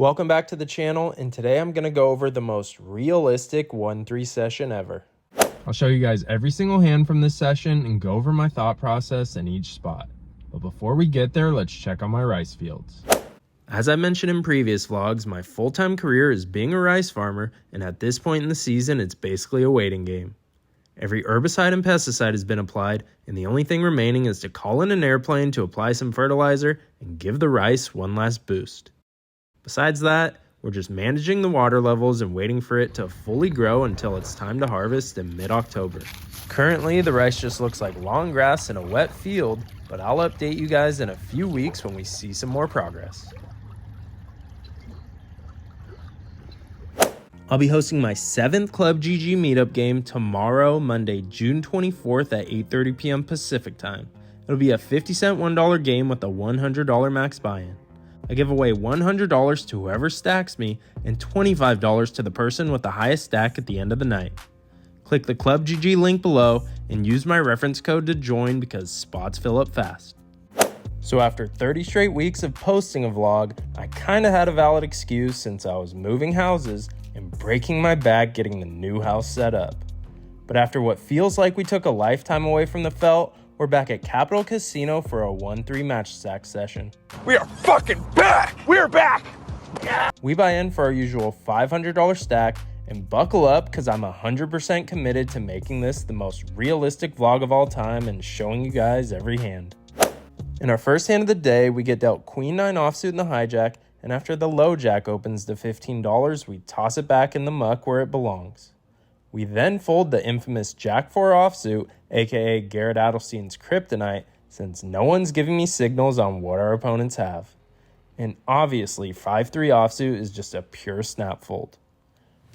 Welcome back to the channel, and today I'm going to go over the most realistic 1-3 session ever. I'll show you guys every single hand from this session and go over my thought process in each spot. But before we get there, let's check on my rice fields. As I mentioned in previous vlogs, my full-time career is being a rice farmer, and at this point in the season, it's basically a waiting game. Every herbicide and pesticide has been applied, and the only thing remaining is to call in an airplane to apply some fertilizer and give the rice one last boost. Besides that, we're just managing the water levels and waiting for it to fully grow until it's time to harvest in mid-October. Currently, the rice just looks like long grass in a wet field, but I'll update you guys in a few weeks when we see some more progress. I'll be hosting my 7th Club GG meetup game tomorrow, Monday, June 24th at 8:30 p.m. Pacific time. It'll be a 50-cent $1 game with a $100 max buy-in. I give away $100 to whoever stacks me and $25 to the person with the highest stack at the end of the night. Click the Club GG link below and use my reference code to join because spots fill up fast. So after 30 straight weeks of posting a vlog, I kinda had a valid excuse since I was moving houses and breaking my back getting the new house set up. But after what feels like we took a lifetime away from the felt, we're back at Capital Casino for a 1-3 match stack session. We are fucking back! We're back! We buy in for our usual $500 stack and buckle up because I'm 100% committed to making this the most realistic vlog of all time and showing you guys every hand. In our first hand of the day, we get dealt Queen 9 offsuit in the hijack, and after the low jack opens to $15, we toss it back in the muck where it belongs. We then fold the infamous Jack 4 offsuit, aka Garrett Adelstein's kryptonite, since no one's giving me signals on what our opponents have. And obviously 5-3 offsuit is just a pure snap fold.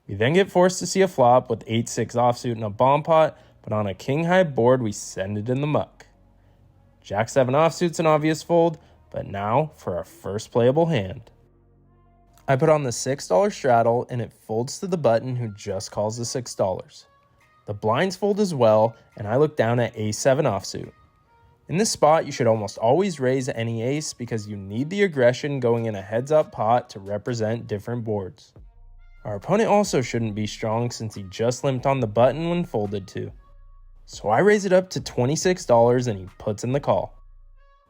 We then get forced to see a flop with 8-6 offsuit in a bomb pot, but on a king high board we send it in the muck. Jack 7 offsuit's an obvious fold, but now for our first playable hand. I put on the $6 straddle and it folds to the button who just calls the $6. The blinds fold as well, and I look down at A7 offsuit. In this spot, you should almost always raise any ace because you need the aggression going in a heads-up pot to represent different boards. Our opponent also shouldn't be strong since he just limped on the button when folded to. So I raise it up to $26 and he puts in the call.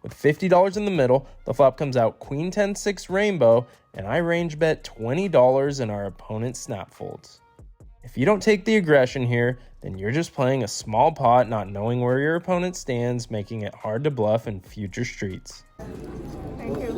With $50 in the middle, the flop comes out Queen 10-6 rainbow, and I range bet $20 and our opponent snap folds. If you don't take the aggression here, then you're just playing a small pot not knowing where your opponent stands, making it hard to bluff in future streets. Thank you.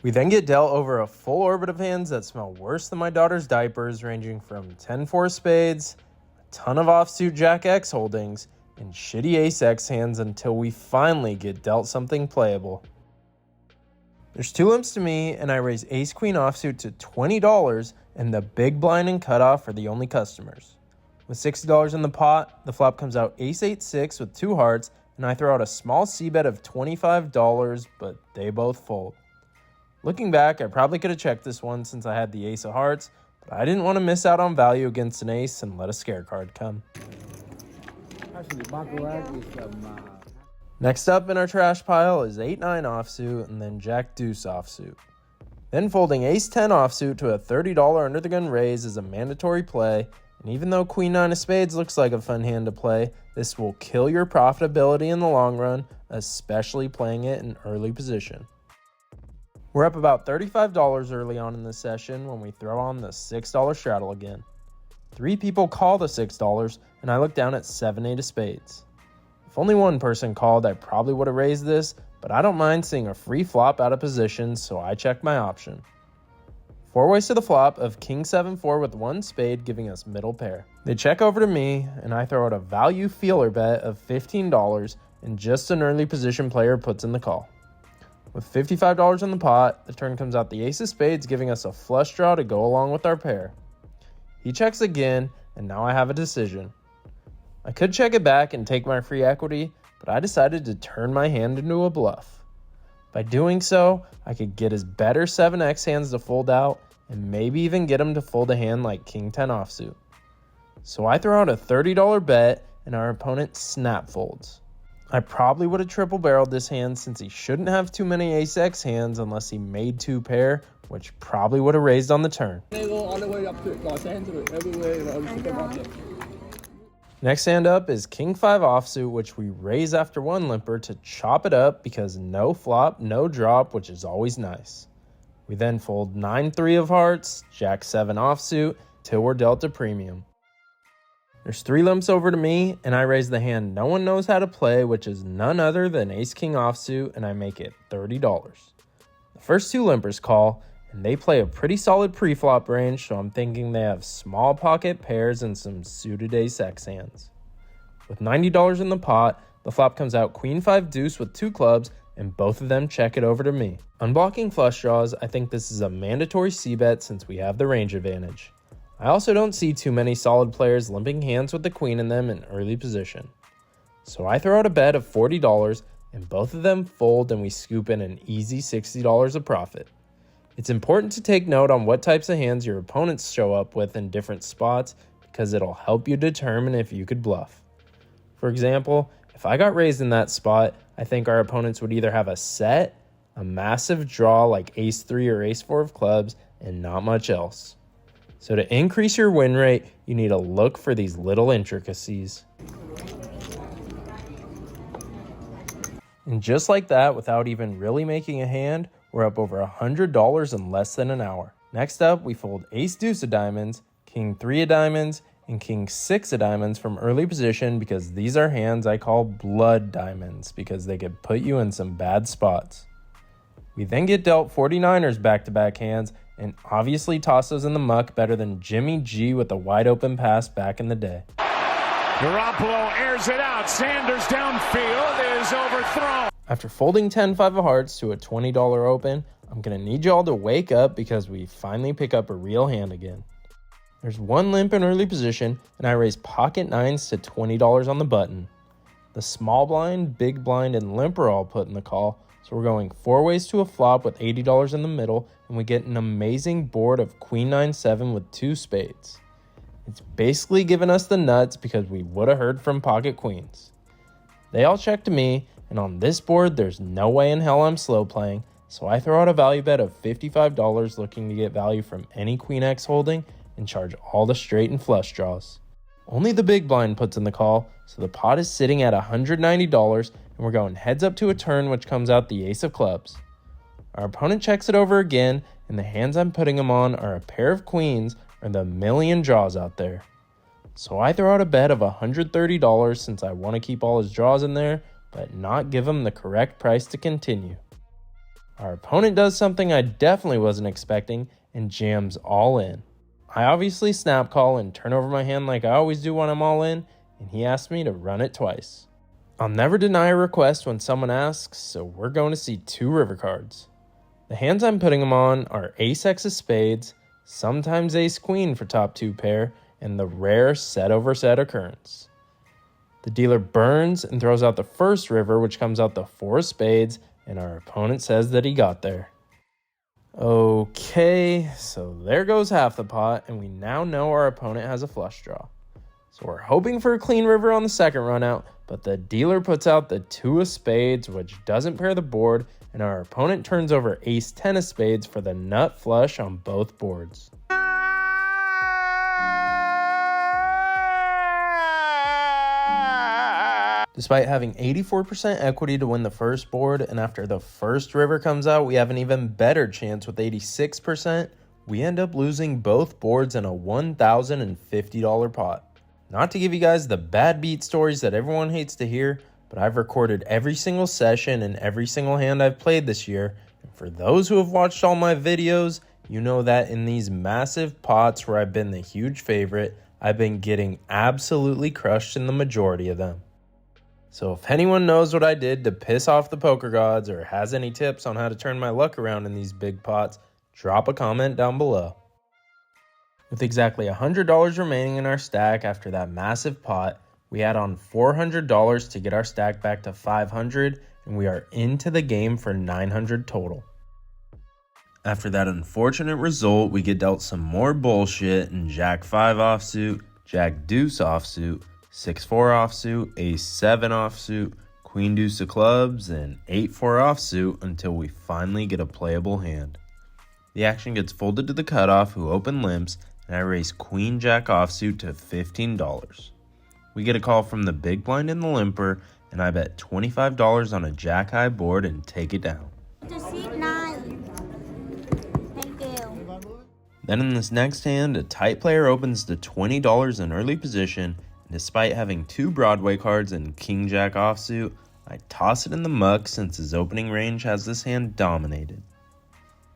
We then get dealt over a full orbit of hands that smell worse than my daughter's diapers, ranging from 10-4 spades, a ton of offsuit Jack X holdings, and shitty Ace X hands until we finally get dealt something playable. There's 2 limps to me, and I raise Ace Queen offsuit to $20, and the big blind and cutoff are the only customers. With $60 in the pot, the flop comes out Ace 8-6 with 2 hearts, and I throw out a small c-bet of $25, but they both fold. Looking back, I probably could have checked this one since I had the Ace of Hearts, but I didn't want to miss out on value against an ace and let a scare card come. Next up in our trash pile is 8-9 offsuit and then Jack Deuce offsuit. Then folding Ace 10 offsuit to a $30 under the gun raise is a mandatory play, and even though Queen 9 of spades looks like a fun hand to play, this will kill your profitability in the long run, especially playing it in early position. We're up about $35 early on in the session when we throw on the $6 straddle again. 3 people call the $6, and I look down at 7-8 of spades. If only one person called, I probably would have raised this, but I don't mind seeing a free flop out of position, so I check my option. 4 ways to the flop of King 7-4 with 1 spade giving us middle pair. They check over to me, and I throw out a value feeler bet of $15, and just an early position player puts in the call. With $55 in the pot, the turn comes out the Ace of Spades giving us a flush draw to go along with our pair. He checks again, and now I have a decision. I could check it back and take my free equity, but I decided to turn my hand into a bluff. By doing so, I could get his better 7x hands to fold out, and maybe even get him to fold a hand like King 10 offsuit. So I throw out a $30 bet, and our opponent snap folds. I probably would have triple barreled this hand since he shouldn't have too many ace-x hands unless he made 2 pair, which probably would have raised on the turn. They go all the way up to Los Angeles, everywhere, supermarket. Next hand up is King 5 offsuit, which we raise after 1 limper to chop it up because no flop, no drop, which is always nice. We then fold 9-3 of hearts, Jack 7 offsuit, till we're dealt a premium. There's 3 limps over to me, and I raise the hand no one knows how to play, which is none other than Ace-King offsuit, and I make it $30. The first 2 limpers call, and they play a pretty solid pre-flop range, so I'm thinking they have small pocket pairs and some suited ace-x hands. With $90 in the pot, the flop comes out Queen 5 deuce with 2 clubs, and both of them check it over to me. Unblocking flush draws, I think this is a mandatory c-bet since we have the range advantage. I also don't see too many solid players limping hands with the queen in them in early position. So I throw out a bet of $40 and both of them fold and we scoop in an easy $60 of profit. It's important to take note on what types of hands your opponents show up with in different spots because it'll help you determine if you could bluff. For example, if I got raised in that spot, I think our opponents would either have a set, a massive draw like ace-3 or ace-4 of clubs, and not much else. So to increase your win rate, you need to look for these little intricacies. And just like that, without even really making a hand, we're up over $100 in less than an hour. Next up, we fold ace-deuce of diamonds, king 3 of diamonds, and king 6 of diamonds from early position because these are hands I call blood diamonds because they could put you in some bad spots. We then get dealt 49ers back-to-back hands and obviously toss those in the muck better than Jimmy G with a wide open pass back in the day. Garoppolo airs it out. Sanders downfield is overthrown. After folding 10-5 of hearts to a $20 open, I'm going to need y'all to wake up because we finally pick up a real hand again. There's 1 limp in early position and I raise pocket 9s to $20 on the button. The small blind, big blind, and limp are all put in the call, so we're going 4 ways to a flop with $80 in the middle, and we get an amazing board of queen 9-7 with 2 spades. It's basically giving us the nuts because we would have heard from pocket queens. They all check to me, and on this board there's no way in hell I'm slow playing, so I throw out a value bet of $55 looking to get value from any queen X holding and charge all the straight and flush draws. Only the big blind puts in the call, so the pot is sitting at $190 and we're going heads up to a turn which comes out the ace of clubs. Our opponent checks it over again and the hands I'm putting him on are a pair of queens or the million draws out there. So I throw out a bet of $130 since I want to keep all his draws in there but not give him the correct price to continue. Our opponent does something I definitely wasn't expecting and jams all in. I obviously snap call and turn over my hand like I always do when I'm all in, and he asked me to run it twice. I'll never deny a request when someone asks, so we're going to see 2 river cards. The hands I'm putting them on are ace-x of spades, sometimes ace-queen for top 2 pair, and the rare set over set occurrence. The dealer burns and throws out the first river, which comes out the 4 of spades, and our opponent says that he got there. Okay, so there goes half the pot, and we now know our opponent has a flush draw. So we're hoping for a clean river on the second run out, but the dealer puts out the 2 of spades, which doesn't pair the board, and our opponent turns over ace-10 of spades for the nut flush on both boards. Despite having 84% equity to win the first board, and after the first river comes out, we have an even better chance with 86%, we end up losing both boards in a $1,050 pot. Not to give you guys the bad beat stories that everyone hates to hear, but I've recorded every single session and every single hand I've played this year, and for those who have watched all my videos, you know that in these massive pots where I've been the huge favorite, I've been getting absolutely crushed in the majority of them. So if anyone knows what I did to piss off the poker gods or has any tips on how to turn my luck around in these big pots, drop a comment down below. With exactly $100 remaining in our stack after that massive pot, we add on $400 to get our stack back to $500, and we are into the game for $900 total. After that unfortunate result, we get dealt some more bullshit in Jack 5 offsuit, Jack Deuce offsuit, 6-4 offsuit, Ace 7 offsuit, queen deuce of clubs, and 8-4 offsuit until we finally get a playable hand. The action gets folded to the cutoff who open limps, and I raise queen jack offsuit to $15. We get a call from the big blind in the limper, and I bet $25 on a jack high board and take it down. To seat 9. Thank you. Then in this next hand, a tight player opens to $20 in early position, and despite having 2 Broadway cards and king jack offsuit, I toss it in the muck since his opening range has this hand dominated.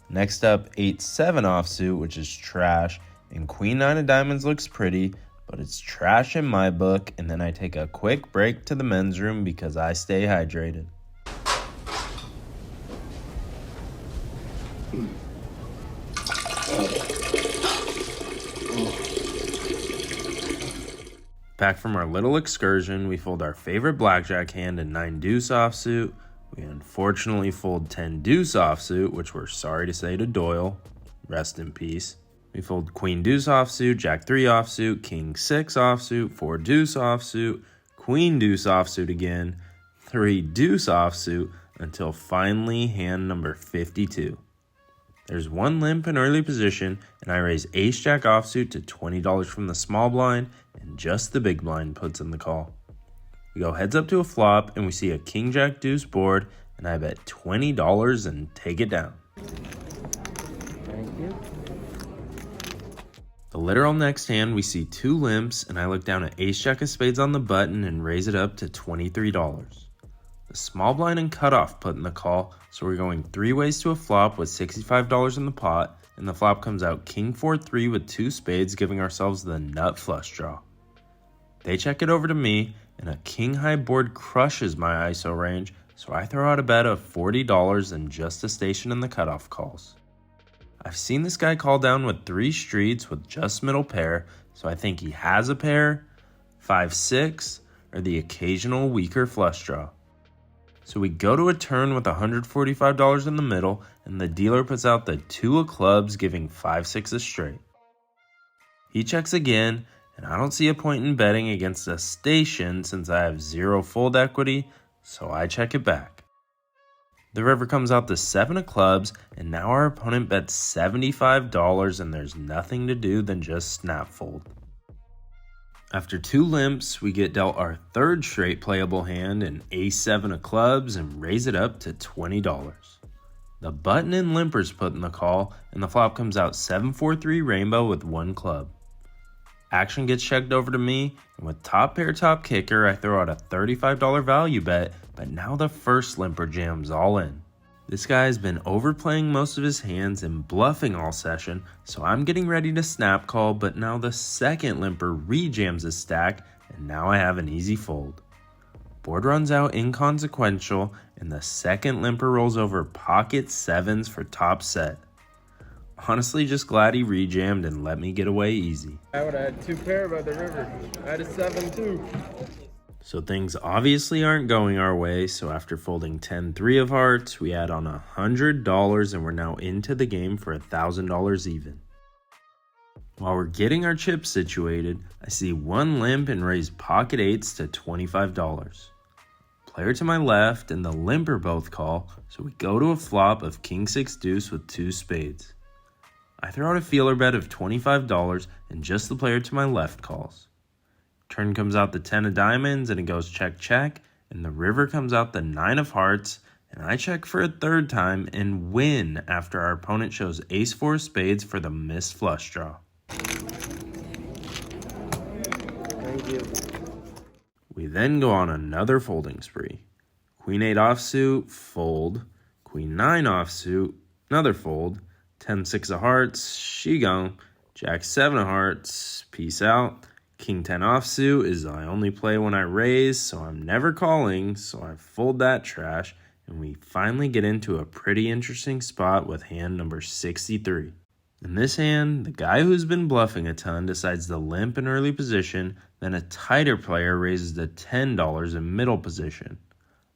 Next up, 8-7 offsuit, which is trash, and queen 9 of diamonds looks pretty, but it's trash in my book, and then I take a quick break to the men's room because I stay hydrated. Back from our little excursion, we fold our favorite blackjack hand in 9 deuce offsuit. We unfortunately fold 10 deuce offsuit, which we're sorry to say to Doyle. Rest in peace. We fold queen deuce offsuit, jack 3 offsuit, king 6 offsuit, 4 deuce offsuit, queen deuce offsuit again, 3 deuce offsuit, until finally hand number 52. There's 1 limp in early position, and I raise ace jack offsuit to $20 from the small blind, and just the big blind puts in the call. We go heads up to a flop, and we see a king jack deuce board, and I bet $20 and take it down. Thank you. The literal next hand, we see 2 limps, and I look down at ace jack of spades on the button and raise it up to $23. The small blind and cutoff put in the call, so we're going 3 ways to a flop with $65 in the pot, and the flop comes out king 4-3 with 2 spades, giving ourselves the nut flush draw. They check it over to me, and a king high board crushes my ISO range, so I throw out a bet of $40 and just a station in the cutoff calls. I've seen this guy call down with 3 streets with just middle pair, so I think he has a pair, 5-6, or the occasional weaker flush draw. So we go to a turn with $145 in the middle, and the dealer puts out the 2 of clubs, giving 5-6 straight. He checks again, and I don't see a point in betting against a station since I have 0 fold equity, so I check it back. The river comes out to 7 of clubs, and now our opponent bets $75, and there's nothing to do than just snap fold. After 2 limps, we get dealt our 3rd straight playable hand in ace-7 of clubs and raise it up to $20. The button and limpers put in the call, and the flop comes out 7-4-3 rainbow with 1 club. Action gets checked over to me, and with top pair top kicker, I throw out a $35 value bet, but now the first limper jams all in. This guy has been overplaying most of his hands and bluffing all session, so I'm getting ready to snap call, but now the second limper re-jams his stack, and now I have an easy fold. Board runs out inconsequential, and the second limper rolls over pocket 7s for top set. Honestly, just glad he re-jammed and let me get away easy. I would have had 2 pair by the river. I had a 7 too. So things obviously aren't going our way, so after folding 10-3 of hearts, we add on $100 and we're now into the game for $1,000 even. While we're getting our chips situated, I see 1 limp and raise pocket 8s to $25. Player to my left and the limper both call, so we go to a flop of king 6 deuce with 2 spades. I throw out a feeler bet of $25 and just the player to my left calls. Turn comes out the 10 of diamonds and it goes check check, and the river comes out the 9 of hearts, and I check for a 3rd time and win after our opponent shows ace-4 spades for the missed flush draw. Thank you. We then go on another folding spree. Queen 8 offsuit, fold. Queen 9 offsuit, another fold. 10-6 of hearts, she gone. Jack 7 of hearts, peace out. King 10 offsuit is I only play when I raise, so I'm never calling, so I fold that trash, and we finally get into a pretty interesting spot with hand number 63. In this hand, the guy who's been bluffing a ton decides to limp in early position, then a tighter player raises to $10 in middle position.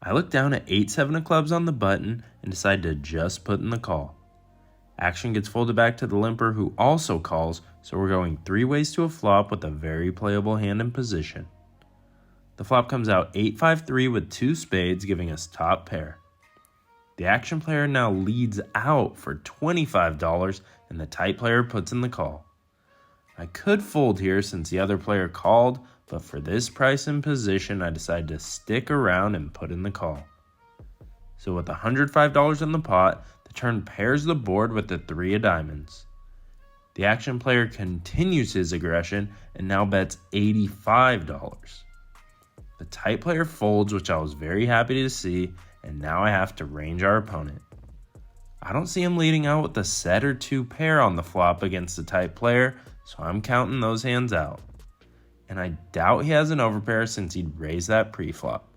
I look down at 8-7 of clubs on the button and decide to just put in the call. Action gets folded back to the limper who also calls, so we're going 3 ways to a flop with a very playable hand in position. The flop comes out 8-5-3 with 2 spades, giving us top pair. The action player now leads out for $25, and the tight player puts in the call. I could fold here since the other player called, but for this price and position, I decided to stick around and put in the call. So with $105 in the pot, the turn pairs the board with the 3 of diamonds. The action player continues his aggression and now bets $85. The tight player folds, which I was very happy to see, and now I have to range our opponent. I don't see him leading out with a set or 2 pair on the flop against the tight player, so I'm counting those hands out. And I doubt he has an overpair since he'd raise that pre-flop.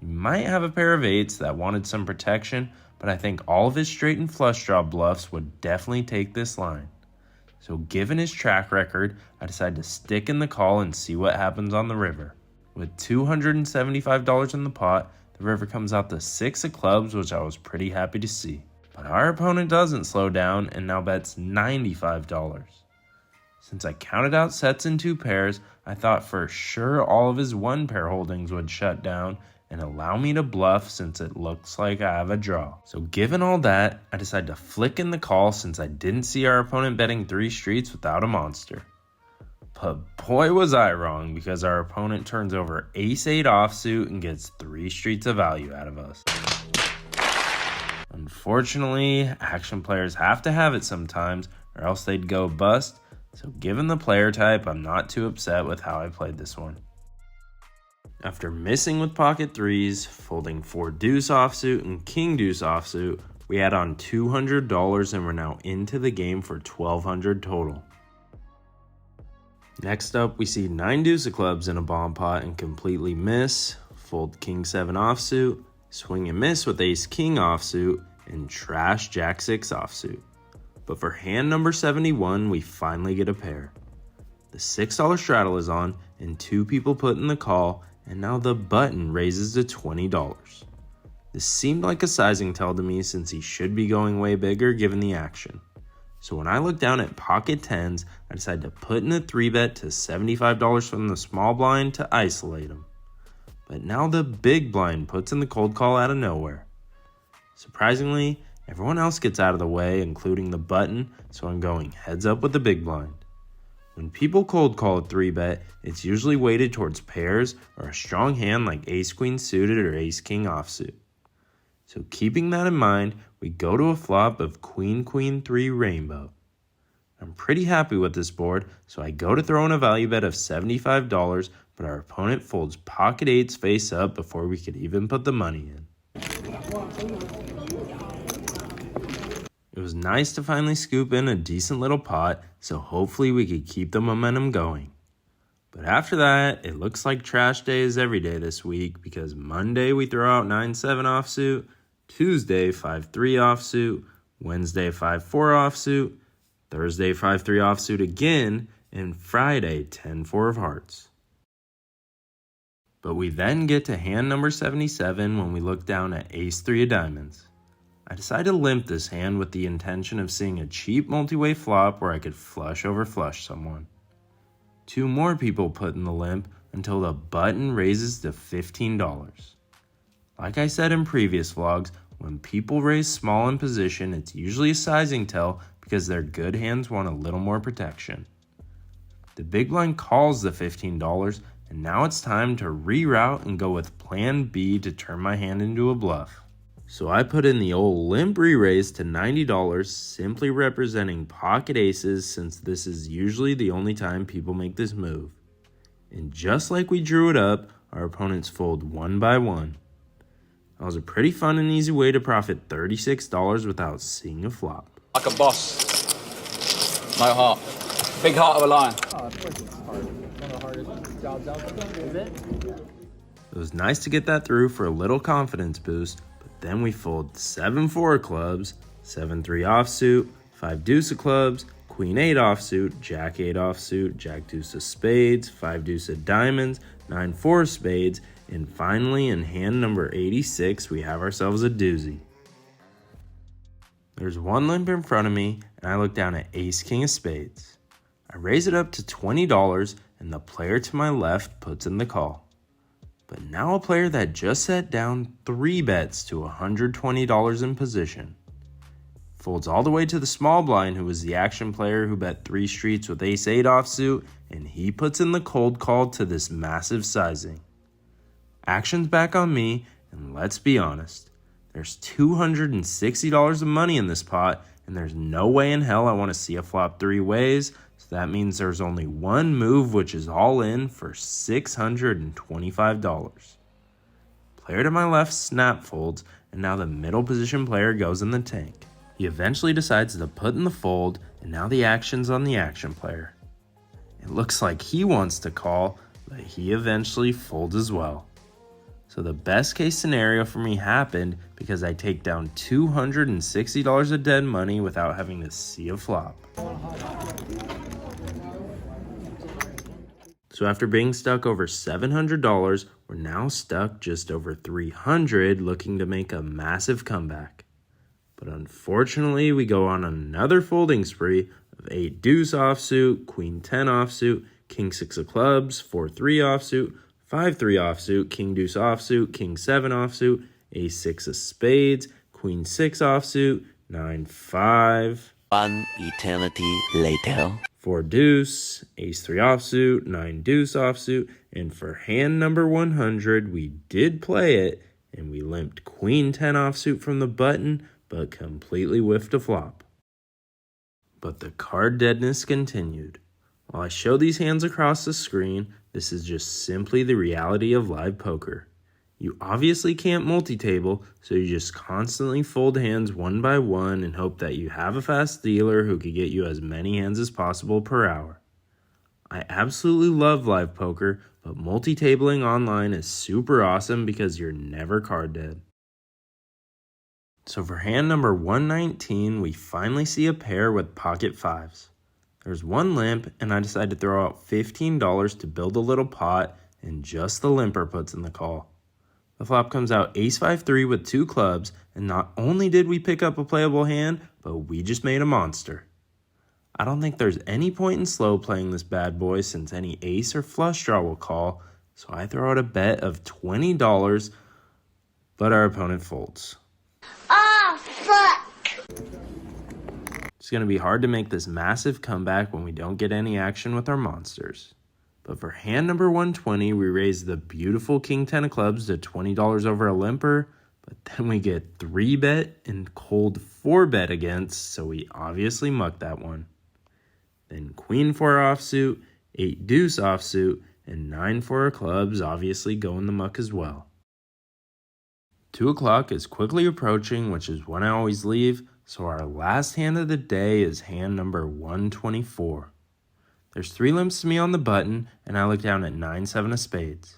He might have a pair of 8s that wanted some protection, but I think all of his straight and flush draw bluffs would definitely take this line. So given his track record, I decided to stick in the call and see what happens on the river. With $275 in the pot, the river comes out to 6 of clubs, which I was pretty happy to see. But our opponent doesn't slow down and now bets $95. Since I counted out sets in 2 pairs, I thought for sure all of his 1 pair holdings would shut down and allow me to bluff since it looks like I have a draw. So given all that, I decided to flick in the call since I didn't see our opponent betting 3 streets without a monster. But boy was I wrong, because our opponent turns over ace-8 offsuit and gets 3 streets of value out of us. Unfortunately, action players have to have it sometimes or else they'd go bust, so given the player type, I'm not too upset with how I played this one. After missing with pocket 3s, folding 4 deuce offsuit and king deuce offsuit, we add on $200 and we're now into the game for $1,200 total. Next up, we see 9 deuce of clubs in a bomb pot and completely miss, fold king 7 offsuit, swing and miss with ace king offsuit, and trash jack 6 offsuit. But for hand number 71, we finally get a pair. The $6 straddle is on and 2 people put in the call, and now the button raises to $20. This seemed like a sizing tell to me since he should be going way bigger given the action. So when I look down at pocket 10s, I decided to put in a 3-bet to $75 from the small blind to isolate him. But now the big blind puts in the cold call out of nowhere. Surprisingly, everyone else gets out of the way, including the button, so I'm going heads up with the big blind. When people cold call a 3-bet, it's usually weighted towards pairs or a strong hand like ace-queen suited or ace-king offsuit. So keeping that in mind, we go to a flop of queen-queen-3 rainbow. I'm pretty happy with this board, so I go to throw in a value bet of $75, but our opponent folds pocket 8s face up before we could even put the money in. It was nice to finally scoop in a decent little pot, so hopefully we could keep the momentum going. But after that, it looks like trash day is every day this week, because Monday we throw out 9-7 offsuit, Tuesday 5-3 offsuit, Wednesday 5-4 offsuit, Thursday 5-3 offsuit again, and Friday 10-4 of hearts. But we then get to hand number 77 when we look down at ace-3 of diamonds. I decided to limp this hand with the intention of seeing a cheap multi-way flop where I could flush over flush someone. 2 more people put in the limp until the button raises to $15. Like I said in previous vlogs, when people raise small in position, it's usually a sizing tell because their good hands want a little more protection. The big blind calls the $15, and now it's time to reroute and go with plan B to turn my hand into a bluff. So I put in the old limp re-raise to $90, simply representing pocket aces since this is usually the only time people make this move. And just like we drew it up, our opponents fold one by one. That was a pretty fun and easy way to profit $36 without seeing a flop. Like a boss. No heart. Big heart of a lion. Oh, of course it's hard. One of the hardest jobs out there. Is it? It was nice to get that through for a little confidence boost, but then we fold 7-4 clubs, 7-3 offsuit, 5 deuce of clubs, queen 8 offsuit, jack 8 offsuit, jack deuce of spades, 5 deuce of diamonds, 9-4 spades, and finally in hand number 86 we have ourselves a doozy. There's one limp in front of me and I look down at ace king of spades. I raise it up to $20 and the player to my left puts in the call. But now a player that just set down 3 bets to $120 in position folds all the way to the small blind, who was the action player who bet 3 streets with ace-8 offsuit, and he puts in the cold call to this massive sizing. Action's back on me, and let's be honest, there's $260 of money in this pot, and there's no way in hell I want to see a flop 3 ways, so that means there's only one move, which is all in for $625. Player to my left snap folds, and now the middle position player goes in the tank. He eventually decides to put in the fold, and now the action's on the action player. It looks like he wants to call, but he eventually folds as well. So the best case scenario for me happened because I take down $260 of dead money without having to see a flop. So after being stuck over $700, we're now stuck just over $300, looking to make a massive comeback. But unfortunately, we go on another folding spree of 8 deuce offsuit, queen 10 offsuit, king 6 of clubs, 4-3 offsuit, 5-3 offsuit, king deuce offsuit, king 7 offsuit, ace 6 of spades, queen 6 offsuit, 9-5. One eternity later. 4 deuce, ace 3 offsuit, 9 deuce offsuit, and for hand number 100, we did play it, and we limped queen 10 offsuit from the button, but completely whiffed a flop. But the card deadness continued. While I show these hands across the screen, this is just simply the reality of live poker. You obviously can't multi-table, so you just constantly fold hands one by one and hope that you have a fast dealer who can get you as many hands as possible per hour. I absolutely love live poker, but multi-tabling online is super awesome because you're never card dead. So for hand number 119, we finally see a pair with pocket 5s. There's one limp, and I decide to throw out $15 to build a little pot, and just the limper puts in the call. The flop comes out ace 5-3 with 2 clubs, and not only did we pick up a playable hand, but we just made a monster. I don't think there's any point in slow playing this bad boy since any ace or flush draw will call, so I throw out a bet of $20, but our opponent folds. Oh, fuck! It's going to be hard to make this massive comeback when we don't get any action with our monsters. But for hand number 120, we raise the beautiful king 10 of clubs to $20 over a limper, but then we get 3 bet and cold 4 bet against, so we obviously mucked that one. Then queen 4 offsuit, 8 deuce offsuit, and 9 4 clubs obviously go in the muck as well. 2 o'clock is quickly approaching, which is when I always leave, so our last hand of the day is hand number 124. There's 3 limps to me on the button, and I look down at 9-7 of spades.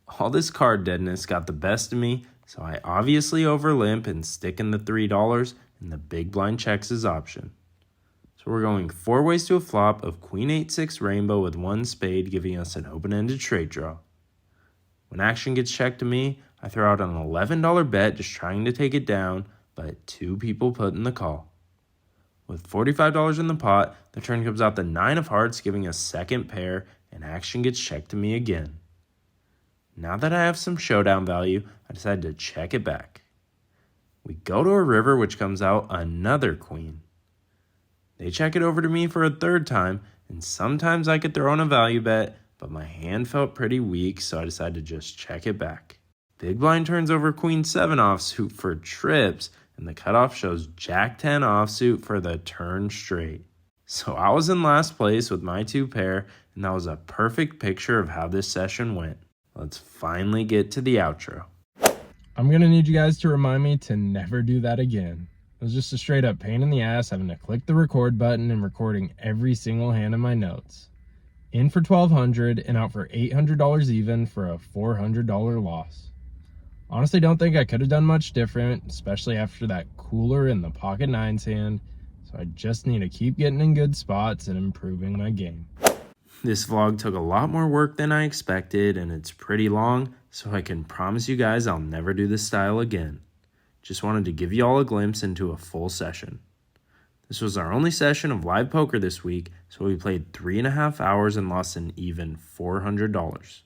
All this card deadness got the best of me, so I obviously overlimp and stick in the $3, and the big blind checks his option. So we're going 4 ways to a flop of queen 8-6 rainbow with 1 spade, giving us an open-ended straight draw. When action gets checked to me, I throw out an $11 bet just trying to take it down, but 2 people put in the call. With $45 in the pot, the turn comes out the 9 of hearts, giving us second pair, and action gets checked to me again. Now that I have some showdown value, I decide to check it back. We go to a river, which comes out another queen. They check it over to me for a 3rd time, and sometimes I could throw in a value bet, but my hand felt pretty weak, so I decided to just check it back. Big blind turns over queen 7 offsuit for trips, and the cutoff shows jack 10 offsuit for the turn straight. So I was in last place with my 2 pair, and that was a perfect picture of how this session went. Let's finally get to the outro. I'm going to need you guys to remind me to never do that again. It was just a straight up pain in the ass having to click the record button and recording every single hand of my notes. In for $1,200 and out for $800 even for a $400 loss. Honestly, don't think I could have done much different, especially after that cooler in the pocket 9s hand, so I just need to keep getting in good spots and improving my game. This vlog took a lot more work than I expected, and it's pretty long, so I can promise you guys I'll never do this style again. Just wanted to give you all a glimpse into a full session. This was our only session of live poker this week, so we played 3.5 hours and lost an even $400.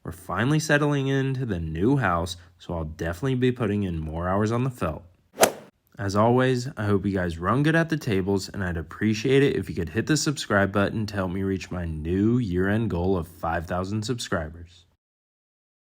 We're finally settling into the new house, so I'll definitely be putting in more hours on the felt. As always, I hope you guys run good at the tables, and I'd appreciate it if you could hit the subscribe button to help me reach my new year-end goal of 5,000 subscribers.